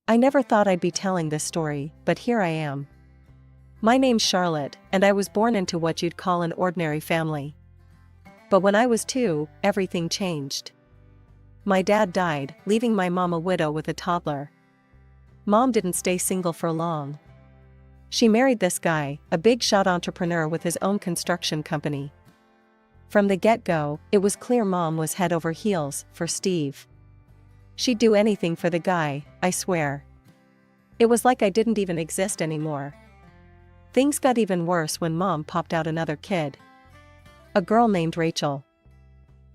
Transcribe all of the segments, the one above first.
I never thought I'd be telling this story, but here I am. My name's Charlotte, and I was born into what you'd call an ordinary family. But when I was 2, everything changed. My dad died, leaving my mom a widow with a toddler. Mom didn't stay single for long. She married this guy, a big-shot entrepreneur with his own construction company. From the get-go, it was clear Mom was head over heels for Steve. She'd do anything for the guy, I swear. It was like I didn't even exist anymore. Things got even worse when Mom popped out another kid. A girl named Rachel.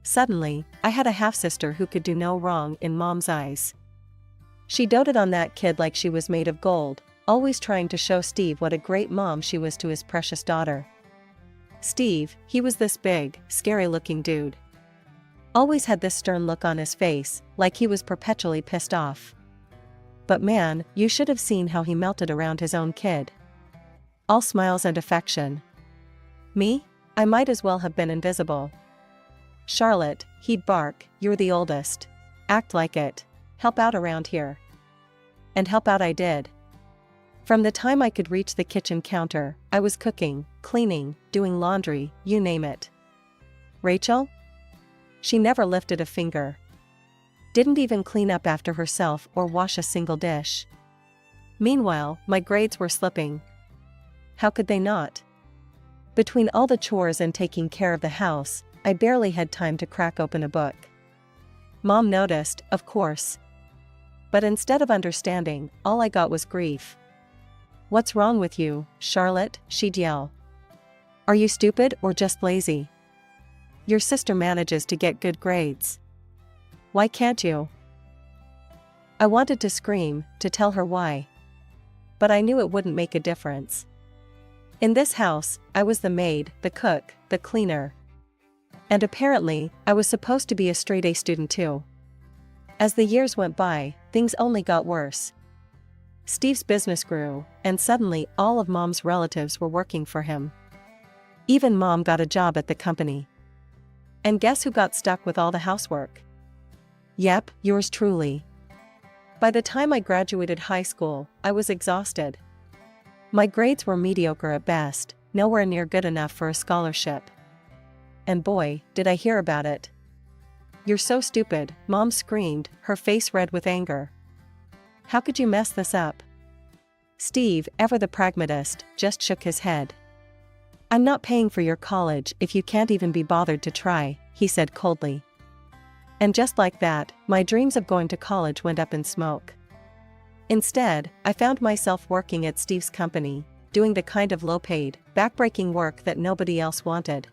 Suddenly, I had a half-sister who could do no wrong in Mom's eyes. She doted on that kid like she was made of gold, always trying to show Steve what a great mom she was to his precious daughter. Steve, he was this big, scary-looking dude. Always had this stern look on his face, like he was perpetually pissed off. But man, you should have seen how he melted around his own kid. All smiles and affection. Me? I might as well have been invisible. Charlotte, he'd bark, you're the oldest. Act like it. Help out around here. And help out I did. From the time I could reach the kitchen counter, I was cooking, cleaning, doing laundry, you name it. Rachel? She never lifted a finger. Didn't even clean up after herself or wash a single dish. Meanwhile, my grades were slipping. How could they not? Between all the chores and taking care of the house, I barely had time to crack open a book. Mom noticed, of course. But instead of understanding, all I got was grief. What's wrong with you, Charlotte? She'd yell. Are you stupid or just lazy? Your sister manages to get good grades. Why can't you? I wanted to scream, to tell her why. But I knew it wouldn't make a difference. In this house, I was the maid, the cook, the cleaner. And apparently, I was supposed to be a straight-A student too. As the years went by, things only got worse. Steve's business grew, and suddenly all of Mom's relatives were working for him. Even Mom got a job at the company. And guess who got stuck with all the housework? Yep, yours truly. By the time I graduated high school, I was exhausted. My grades were mediocre at best, nowhere near good enough for a scholarship. And boy, did I hear about it. You're so stupid, Mom screamed, her face red with anger. How could you mess this up? Steve, ever the pragmatist, just shook his head. I'm not paying for your college if you can't even be bothered to try, he said coldly. And just like that, my dreams of going to college went up in smoke. Instead, I found myself working at Steve's company, doing the kind of low-paid, back-breaking work that nobody else wanted.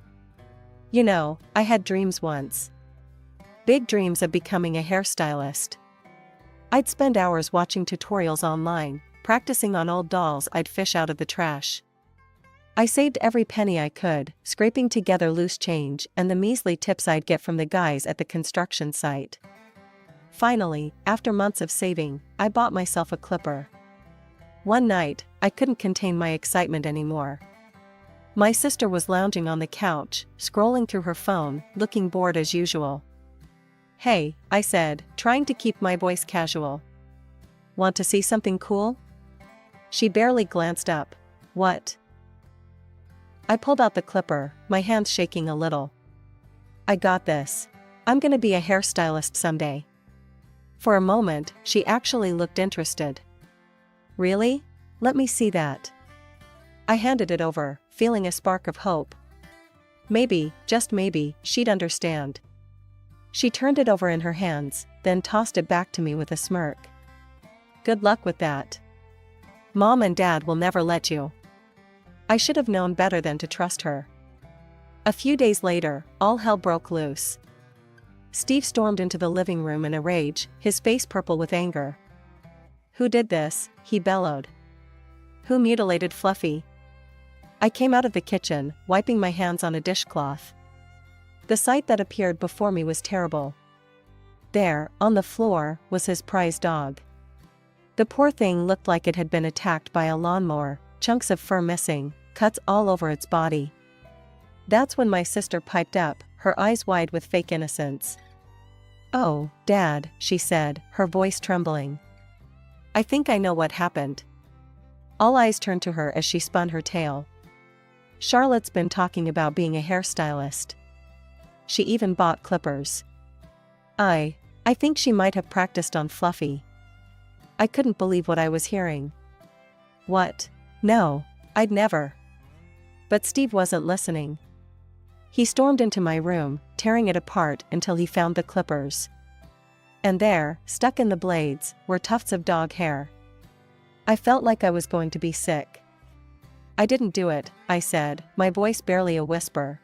You know, I had dreams once. Big dreams of becoming a hairstylist. I'd spend hours watching tutorials online, practicing on old dolls I'd fish out of the trash. I saved every penny I could, scraping together loose change and the measly tips I'd get from the guys at the construction site. Finally, after months of saving, I bought myself a clipper. One night, I couldn't contain my excitement anymore. My sister was lounging on the couch, scrolling through her phone, looking bored as usual. Hey, I said, trying to keep my voice casual. Want to see something cool? She barely glanced up. What? I pulled out the clipper, my hands shaking a little. I got this. I'm gonna be a hairstylist someday. For a moment, she actually looked interested. Really? Let me see that. I handed it over, feeling a spark of hope. Maybe, just maybe, she'd understand. She turned it over in her hands, then tossed it back to me with a smirk. Good luck with that. Mom and Dad will never let you. I should have known better than to trust her. A few days later, all hell broke loose. Steve stormed into the living room in a rage, his face purple with anger. Who did this? He bellowed. Who mutilated Fluffy? I came out of the kitchen, wiping my hands on a dishcloth. The sight that appeared before me was terrible. There, on the floor, was his prize dog. The poor thing looked like it had been attacked by a lawnmower, chunks of fur missing, cuts all over its body. That's when my sister piped up, her eyes wide with fake innocence. Oh, Dad, she said, her voice trembling. I think I know what happened. All eyes turned to her as she spun her tale. Charlotte's been talking about being a hairstylist. She even bought clippers. I think she might have practiced on Fluffy. I couldn't believe what I was hearing. What? No, I'd never. But Steve wasn't listening. He stormed into my room, tearing it apart until he found the clippers. And there, stuck in the blades, were tufts of dog hair. I felt like I was going to be sick. I didn't do it, I said, my voice barely a whisper.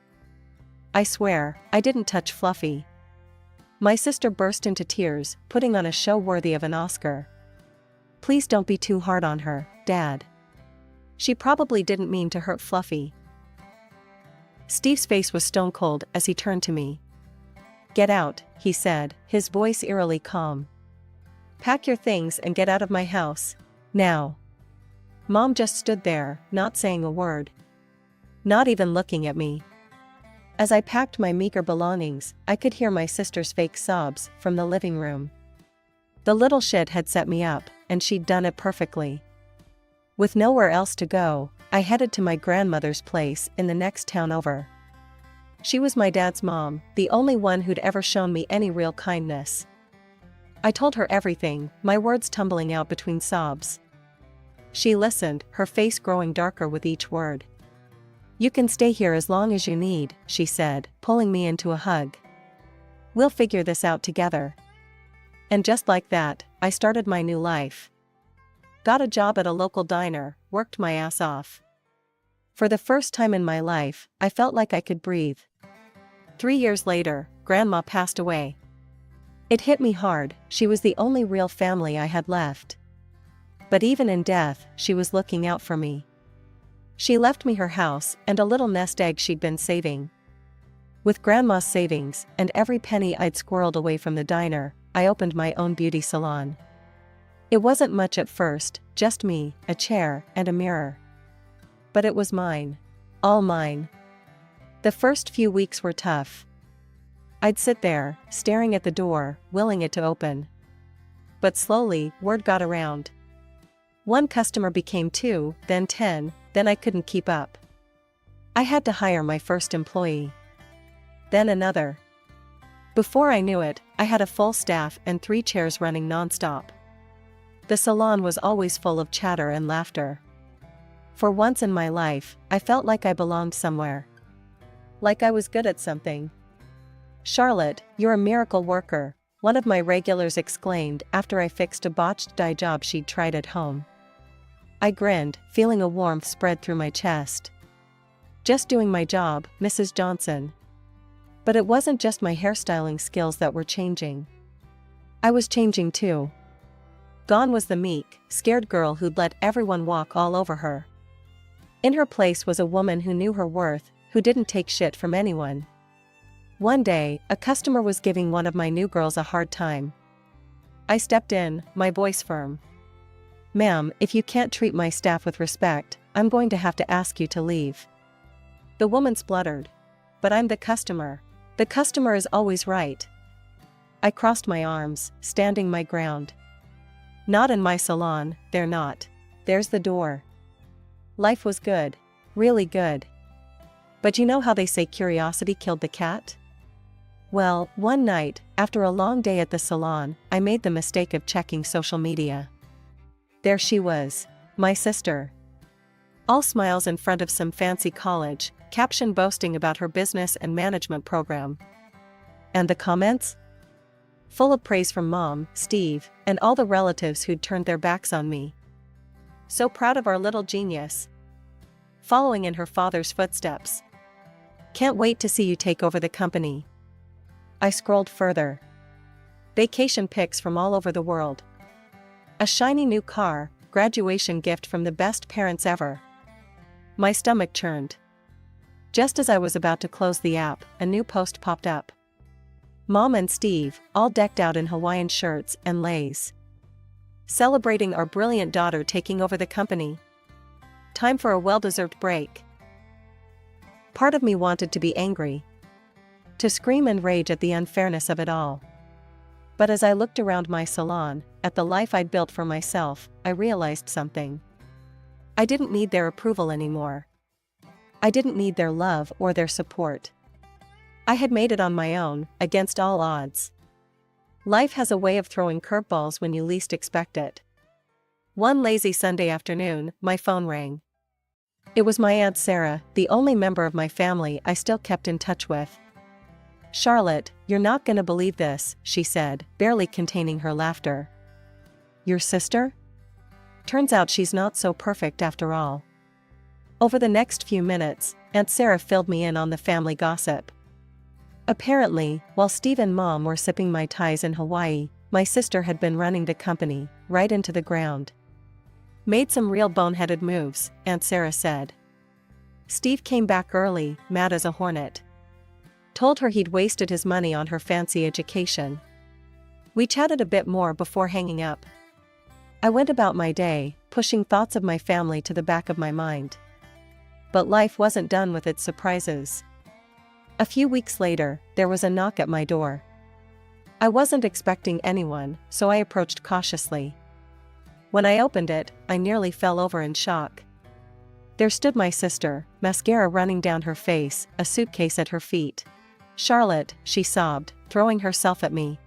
I swear, I didn't touch Fluffy. My sister burst into tears, putting on a show worthy of an Oscar. Please don't be too hard on her, Dad. She probably didn't mean to hurt Fluffy. Steve's face was stone cold as he turned to me. Get out, he said, his voice eerily calm. Pack your things and get out of my house, now. Mom just stood there, not saying a word. Not even looking at me. As I packed my meager belongings, I could hear my sister's fake sobs from the living room. The little shit had set me up, and she'd done it perfectly. With nowhere else to go, I headed to my grandmother's place in the next town over. She was my dad's mom, the only one who'd ever shown me any real kindness. I told her everything, my words tumbling out between sobs. She listened, her face growing darker with each word. You can stay here as long as you need, she said, pulling me into a hug. We'll figure this out together. And just like that, I started my new life. Got a job at a local diner, worked my ass off. For the first time in my life, I felt like I could breathe. 3 years later, Grandma passed away. It hit me hard, she was the only real family I had left. But even in death, she was looking out for me. She left me her house and a little nest egg she'd been saving. With Grandma's savings and every penny I'd squirreled away from the diner, I opened my own beauty salon. It wasn't much at first, just me, a chair, and a mirror. But it was mine. All mine. The first few weeks were tough. I'd sit there, staring at the door, willing it to open. But slowly, word got around. One customer became 2, then 10, then I couldn't keep up. I had to hire my first employee. Then another. Before I knew it, I had a full staff and 3 chairs running nonstop. The salon was always full of chatter and laughter. For once in my life, I felt like I belonged somewhere. Like I was good at something. Charlotte, you're a miracle worker, one of my regulars exclaimed after I fixed a botched dye job she'd tried at home. I grinned, feeling a warmth spread through my chest. Just doing my job, Mrs. Johnson. But it wasn't just my hairstyling skills that were changing. I was changing too. Gone was the meek, scared girl who'd let everyone walk all over her. In her place was a woman who knew her worth, who didn't take shit from anyone. One day, a customer was giving one of my new girls a hard time. I stepped in, my voice firm. Ma'am, if you can't treat my staff with respect, I'm going to have to ask you to leave. The woman spluttered. But I'm the customer. The customer is always right. I crossed my arms, standing my ground. Not in my salon, they're not. There's the door. Life was good. Really good. But you know how they say curiosity killed the cat? Well, one night, after a long day at the salon, I made the mistake of checking social media. There she was, my sister. All smiles in front of some fancy college, caption boasting about her business and management program. And the comments? Full of praise from Mom, Steve, and all the relatives who'd turned their backs on me. So proud of our little genius. Following in her father's footsteps. Can't wait to see you take over the company. I scrolled further. Vacation pics from all over the world. A shiny new car, graduation gift from the best parents ever. My stomach churned. Just as I was about to close the app, a new post popped up. Mom and Steve, all decked out in Hawaiian shirts and leis. Celebrating our brilliant daughter taking over the company. Time for a well-deserved break. Part of me wanted to be angry. To scream and rage at the unfairness of it all. But as I looked around my salon, at the life I'd built for myself, I realized something. I didn't need their approval anymore. I didn't need their love or their support. I had made it on my own, against all odds. Life has a way of throwing curveballs when you least expect it. One lazy Sunday afternoon, my phone rang. It was my Aunt Sarah, the only member of my family I still kept in touch with. "Charlotte, you're not gonna believe this," she said, barely containing her laughter. "Your sister? Turns out she's not so perfect after all." Over the next few minutes, Aunt Sarah filled me in on the family gossip. Apparently, while Steve and Mom were sipping Mai Tais in Hawaii, my sister had been running the company, right into the ground. "Made some real boneheaded moves," Aunt Sarah said. "Steve came back early, mad as a hornet. Told her he'd wasted his money on her fancy education." We chatted a bit more before hanging up. I went about my day, pushing thoughts of my family to the back of my mind. But life wasn't done with its surprises. A few weeks later, there was a knock at my door. I wasn't expecting anyone, so I approached cautiously. When I opened it, I nearly fell over in shock. There stood my sister, mascara running down her face, a suitcase at her feet. "Charlotte," she sobbed, throwing herself at me.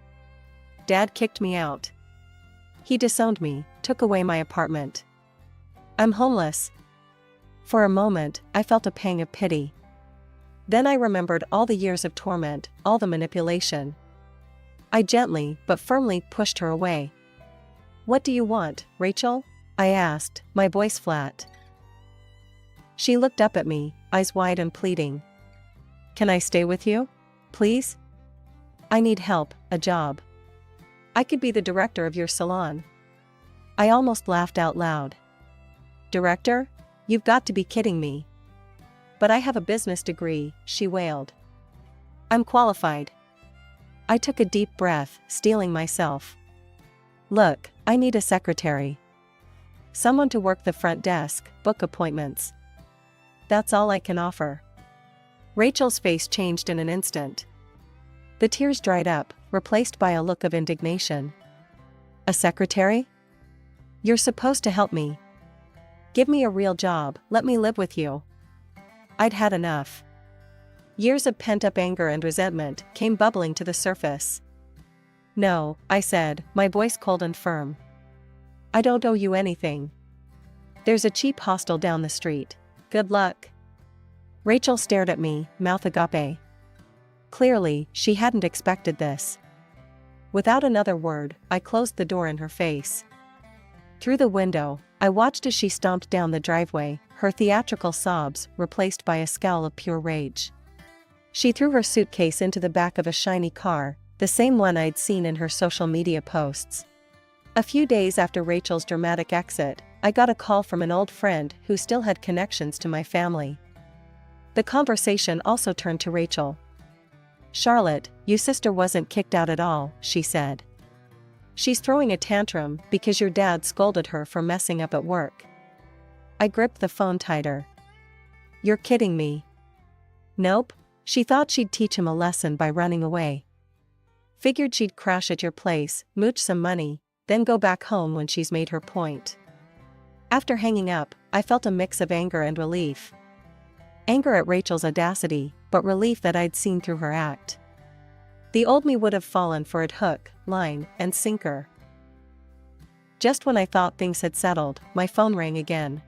"Dad kicked me out. He disowned me, took away my apartment. I'm homeless." For a moment, I felt a pang of pity. Then I remembered all the years of torment, all the manipulation. I gently, but firmly, pushed her away. "What do you want, Rachel?" I asked, my voice flat. She looked up at me, eyes wide and pleading. "Can I stay with you? Please? I need help, a job. I could be the director of your salon." I almost laughed out loud. "Director? You've got to be kidding me." "But I have a business degree," she wailed. "I'm qualified." I took a deep breath, steeling myself. "Look, I need a secretary. Someone to work the front desk, book appointments. That's all I can offer." Rachel's face changed in an instant. The tears dried up, replaced by a look of indignation. "A secretary? You're supposed to help me. Give me a real job, let me live with you." I'd had enough. Years of pent-up anger and resentment came bubbling to the surface. "No," I said, my voice cold and firm. "I don't owe you anything. There's a cheap hostel down the street. Good luck." Rachel stared at me, mouth agape. Clearly, she hadn't expected this. Without another word, I closed the door in her face. Through the window, I watched as she stomped down the driveway, her theatrical sobs replaced by a scowl of pure rage. She threw her suitcase into the back of a shiny car, the same one I'd seen in her social media posts. A few days after Rachel's dramatic exit, I got a call from an old friend who still had connections to my family. The conversation also turned to Rachel. "Charlotte, your sister wasn't kicked out at all," she said. "She's throwing a tantrum because your dad scolded her for messing up at work." I gripped the phone tighter. "You're kidding me." "Nope. She thought she'd teach him a lesson by running away. Figured she'd crash at your place, mooch some money, then go back home when she's made her point." After hanging up, I felt a mix of anger and relief. Anger at Rachel's audacity, but relief that I'd seen through her act. The old me would have fallen for it hook, line, and sinker. Just when I thought things had settled, my phone rang again.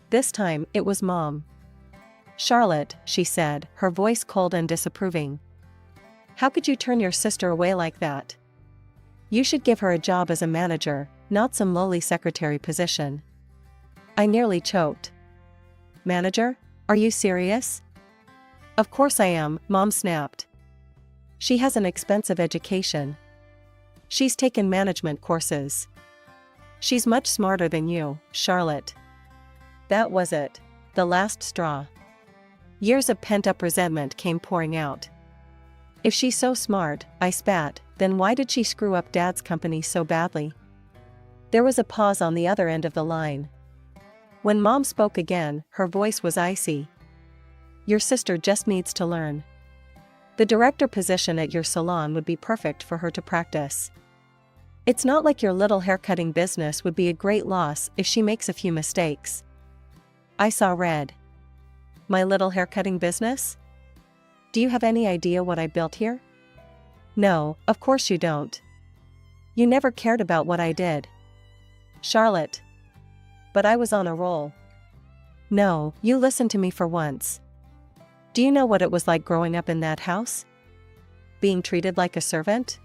This time, it was Mom. "Charlotte," she said, her voice cold and disapproving. "How could you turn your sister away like that? You should give her a job as a manager, not some lowly secretary position." I nearly choked. "Manager? Are you serious?" "Of course I am," Mom snapped. "She has an expensive education. She's taken management courses. She's much smarter than you, Charlotte." That was it. The last straw. Years of pent-up resentment came pouring out. If she's so smart, I spat, then why did she screw up Dad's company so badly? There was a pause on the other end of the line. When Mom spoke again, her voice was icy. "Your sister just needs to learn. The director position at your salon would be perfect for her to practice. It's not like your little haircutting business would be a great loss if she makes a few mistakes. I saw red. My little haircutting business? Do you have any idea what I built here? No, of course you don't. You never cared about what I did. Charlotte. But I was on a roll. No, you listened to me for once. Do you know what it was like growing up in that house? Being treated like a servant?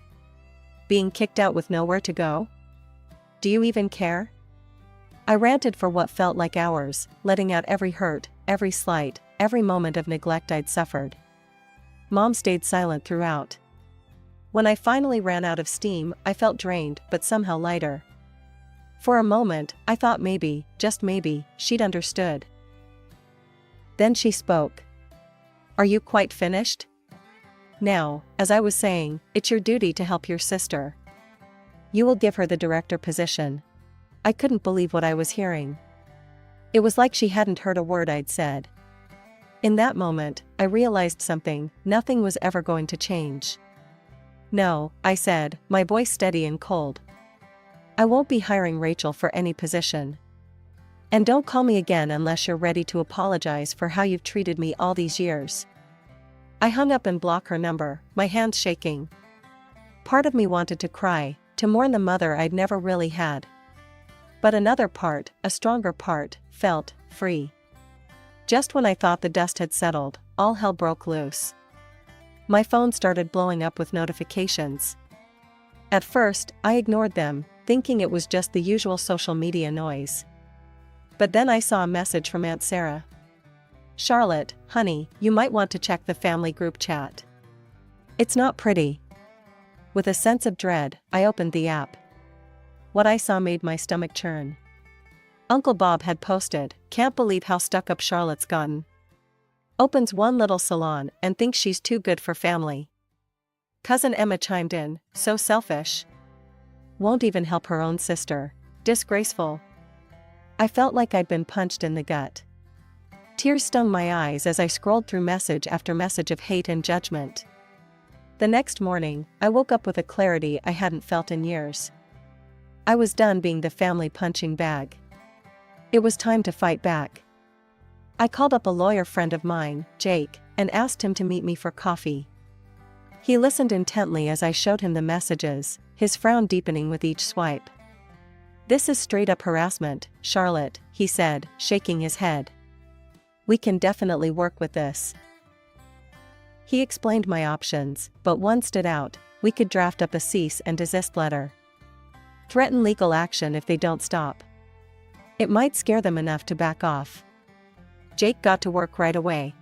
Being kicked out with nowhere to go? Do you even care? I ranted for what felt like hours, letting out every hurt, every slight, every moment of neglect I'd suffered. Mom stayed silent throughout. When I finally ran out of steam, I felt drained but somehow lighter. For a moment, I thought maybe, just maybe, she'd understood. Then she spoke. Are you quite finished? Now, as I was saying, it's your duty to help your sister. You will give her the director position. I couldn't believe what I was hearing. It was like she hadn't heard a word I'd said. In that moment, I realized something: nothing was ever going to change. No, I said, my voice steady and cold. I won't be hiring Rachel for any position. And don't call me again unless you're ready to apologize for how you've treated me all these years. I hung up and blocked her number, my hands shaking. Part of me wanted to cry, to mourn the mother I'd never really had. But another part, a stronger part, felt free. Just when I thought the dust had settled, all hell broke loose. My phone started blowing up with notifications. At first, I ignored them, thinking it was just the usual social media noise. But then I saw a message from Aunt Sarah. Charlotte, honey, you might want to check the family group chat. It's not pretty. With a sense of dread, I opened the app. What I saw made my stomach churn. Uncle Bob had posted, "Can't believe how stuck up Charlotte's gotten. Opens one little salon and thinks she's too good for family." Cousin Emma chimed in, "So selfish. Won't even help her own sister. Disgraceful." I felt like I'd been punched in the gut. Tears stung my eyes as I scrolled through message after message of hate and judgment. The next morning, I woke up with a clarity I hadn't felt in years. I was done being the family punching bag. It was time to fight back. I called up a lawyer friend of mine, Jake, and asked him to meet me for coffee. He listened intently as I showed him the messages, his frown deepening with each swipe. "This is straight up harassment, Charlotte," he said, shaking his head. "We can definitely work with this." He explained my options, but one stood out: we could draft up a cease and desist letter. Threaten legal action if they don't stop. It might scare them enough to back off. Jake got to work right away.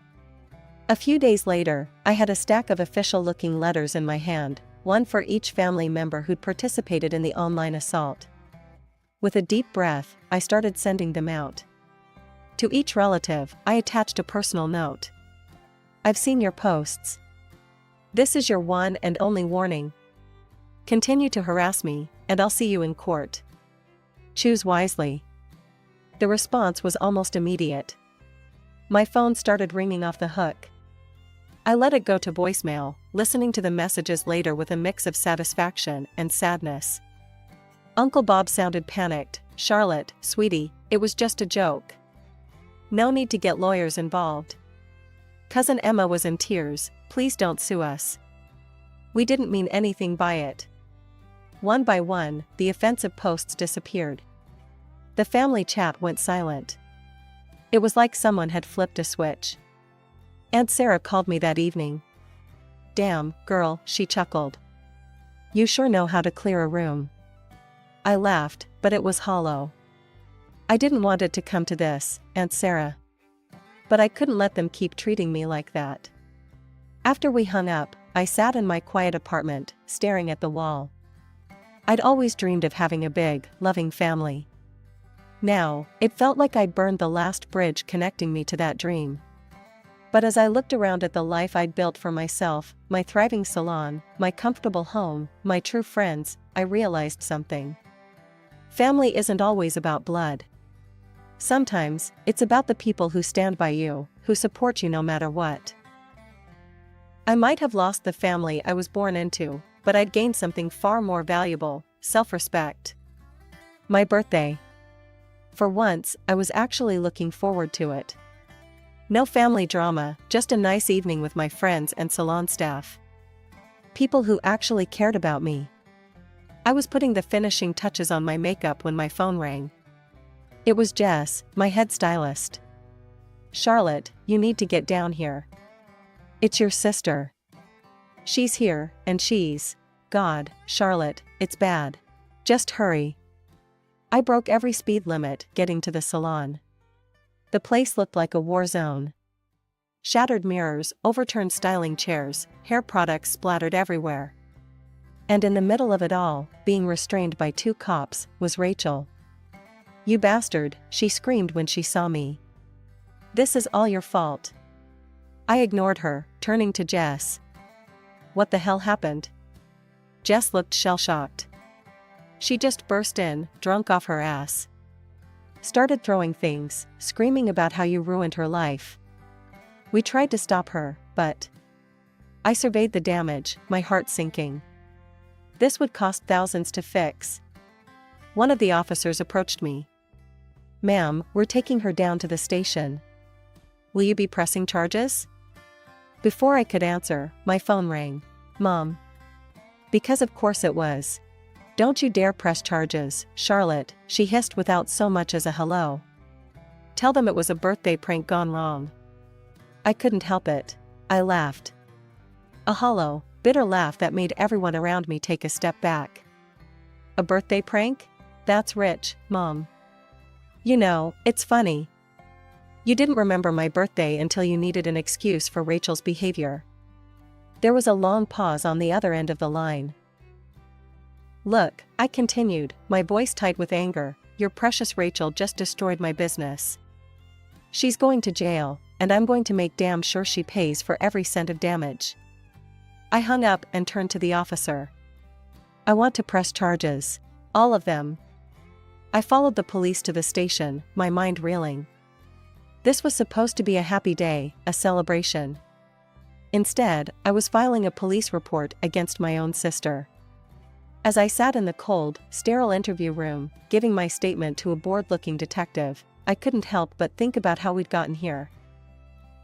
A few days later, I had a stack of official-looking letters in my hand, one for each family member who'd participated in the online assault. With a deep breath, I started sending them out. To each relative, I attached a personal note. "I've seen your posts. This is your one and only warning. Continue to harass me, and I'll see you in court. Choose wisely." The response was almost immediate. My phone started ringing off the hook. I let it go to voicemail, listening to the messages later with a mix of satisfaction and sadness. Uncle Bob sounded panicked. "Charlotte, sweetie, it was just a joke. No need to get lawyers involved." Cousin Emma was in tears. "Please don't sue us. We didn't mean anything by it." One by one, the offensive posts disappeared. The family chat went silent. It was like someone had flipped a switch. Aunt Sarah called me that evening. "Damn, girl," she chuckled. "You sure know how to clear a room." I laughed, but it was hollow. I didn't want it to come to this, Aunt Sarah. But I couldn't let them keep treating me like that. After we hung up, I sat in my quiet apartment, staring at the wall. I'd always dreamed of having a big, loving family. Now, it felt like I'd burned the last bridge connecting me to that dream. But as I looked around at the life I'd built for myself, my thriving salon, my comfortable home, my true friends, I realized something. Family isn't always about blood. Sometimes, it's about the people who stand by you, who support you no matter what. I might have lost the family I was born into, but I'd gained something far more valuable: self-respect. My birthday. For once, I was actually looking forward to it. No family drama, just a nice evening with my friends and salon staff. People who actually cared about me. I was putting the finishing touches on my makeup when my phone rang. It was Jess, my head stylist. "Charlotte, you need to get down here. It's your sister. She's here, and God, Charlotte, it's bad. Just hurry." I broke every speed limit getting to the salon. The place looked like a war zone. Shattered mirrors, overturned styling chairs, hair products splattered everywhere. And in the middle of it all, being restrained by 2 cops, was Rachel. "You bastard," she screamed when she saw me. "This is all your fault." I ignored her, turning to Jess. "What the hell happened?" Jess looked shell-shocked. She just burst in, drunk off her ass. Started throwing things, screaming about how you ruined her life. We tried to stop her, but I surveyed the damage, my heart sinking. This would cost thousands to fix. One of the officers approached me. "Ma'am, we're taking her down to the station. Will you be pressing charges?" Before I could answer, my phone rang. "Mom." Because of course it was. "Don't you dare press charges, Charlotte," she hissed without so much as a hello. "Tell them it was a birthday prank gone wrong." I couldn't help it. I laughed. A hollow, bitter laugh that made everyone around me take a step back. "A birthday prank? That's rich, Mom. You know, it's funny. You didn't remember my birthday until you needed an excuse for Rachel's behavior." There was a long pause on the other end of the line. "Look," I continued, my voice tight with anger, "your precious Rachel just destroyed my business. She's going to jail, and I'm going to make damn sure she pays for every cent of damage." I hung up and turned to the officer. "I want to press charges. All of them." I followed the police to the station, my mind reeling. This was supposed to be a happy day, a celebration. Instead, I was filing a police report against my own sister. As I sat in the cold, sterile interview room, giving my statement to a bored-looking detective, I couldn't help but think about how we'd gotten here.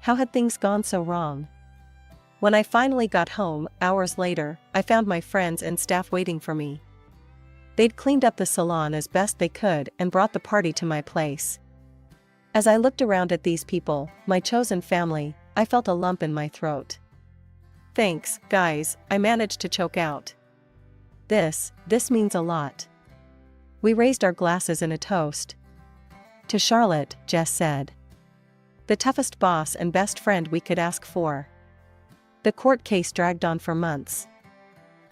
How had things gone so wrong? When I finally got home, hours later, I found my friends and staff waiting for me. They'd cleaned up the salon as best they could and brought the party to my place. As I looked around at these people, my chosen family, I felt a lump in my throat. "Thanks, guys," I managed to choke out. This means a lot." We raised our glasses in a toast. "To Charlotte," Jess said. "The toughest boss and best friend we could ask for." The court case dragged on for months.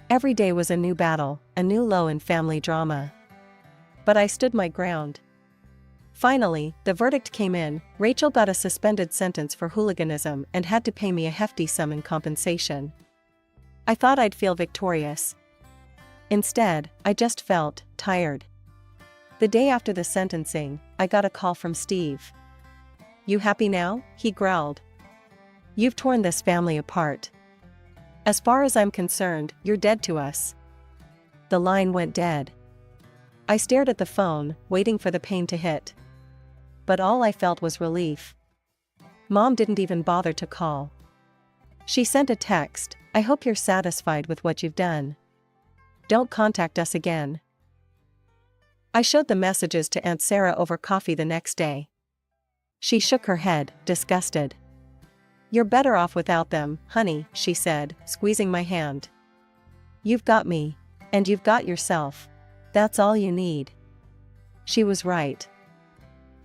Every day was a new battle, a new low in family drama. But I stood my ground. Finally, the verdict came in. Rachel got a suspended sentence for hooliganism and had to pay me a hefty sum in compensation. I thought I'd feel victorious. Instead, I just felt tired. The day after the sentencing, I got a call from Steve. "You happy now?" he growled. "You've torn this family apart. As far as I'm concerned, you're dead to us." The line went dead. I stared at the phone, waiting for the pain to hit. But all I felt was relief. Mom didn't even bother to call. She sent a text, "I hope you're satisfied with what you've done. Don't contact us again." I showed the messages to Aunt Sarah over coffee the next day. She shook her head, disgusted. "You're better off without them, honey," she said, squeezing my hand. "You've got me. And you've got yourself. That's all you need." She was right.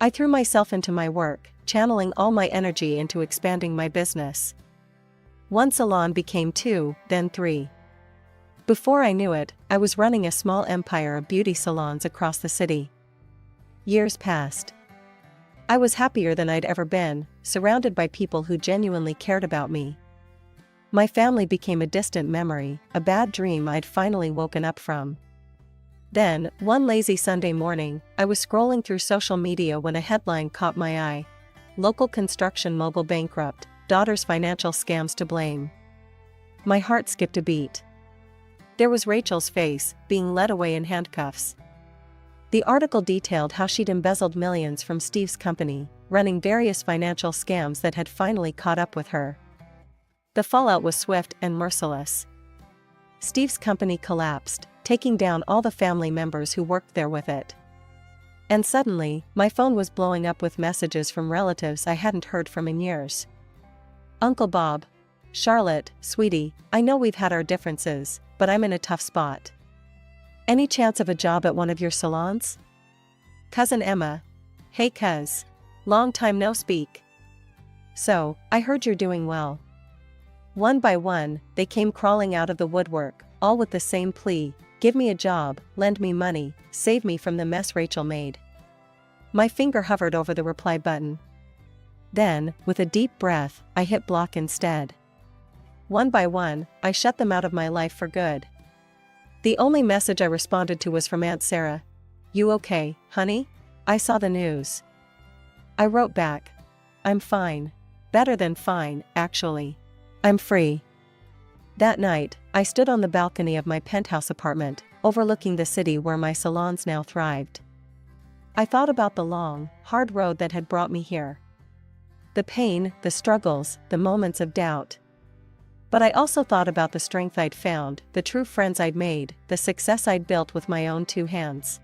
I threw myself into my work, channeling all my energy into expanding my business. One salon became 2, then 3. Before I knew it, I was running a small empire of beauty salons across the city. Years passed. I was happier than I'd ever been, surrounded by people who genuinely cared about me. My family became a distant memory, a bad dream I'd finally woken up from. Then, one lazy Sunday morning, I was scrolling through social media when a headline caught my eye. "Local construction mogul bankrupt, daughter's financial scams to blame." My heart skipped a beat. There was Rachel's face, being led away in handcuffs. The article detailed how she'd embezzled millions from Steve's company, running various financial scams that had finally caught up with her. The fallout was swift and merciless. Steve's company collapsed, taking down all the family members who worked there with it. And suddenly, my phone was blowing up with messages from relatives I hadn't heard from in years. Uncle Bob. Charlotte, sweetie, I know we've had our differences, but I'm in a tough spot. Any chance of a job at one of your salons? Cousin Emma. Hey cuz. Long time no speak. So, I heard you're doing well. One by one, they came crawling out of the woodwork, all with the same plea: give me a job, lend me money, save me from the mess Rachel made. My finger hovered over the reply button. Then, with a deep breath, I hit block instead. One by one, I shut them out of my life for good. The only message I responded to was from Aunt Sarah. You okay, honey? I saw the news. I wrote back. I'm fine. Better than fine, actually. I'm free. That night, I stood on the balcony of my penthouse apartment, overlooking the city where my salons now thrived. I thought about the long, hard road that had brought me here. The pain, the struggles, the moments of doubt. But I also thought about the strength I'd found, the true friends I'd made, the success I'd built with my own two hands.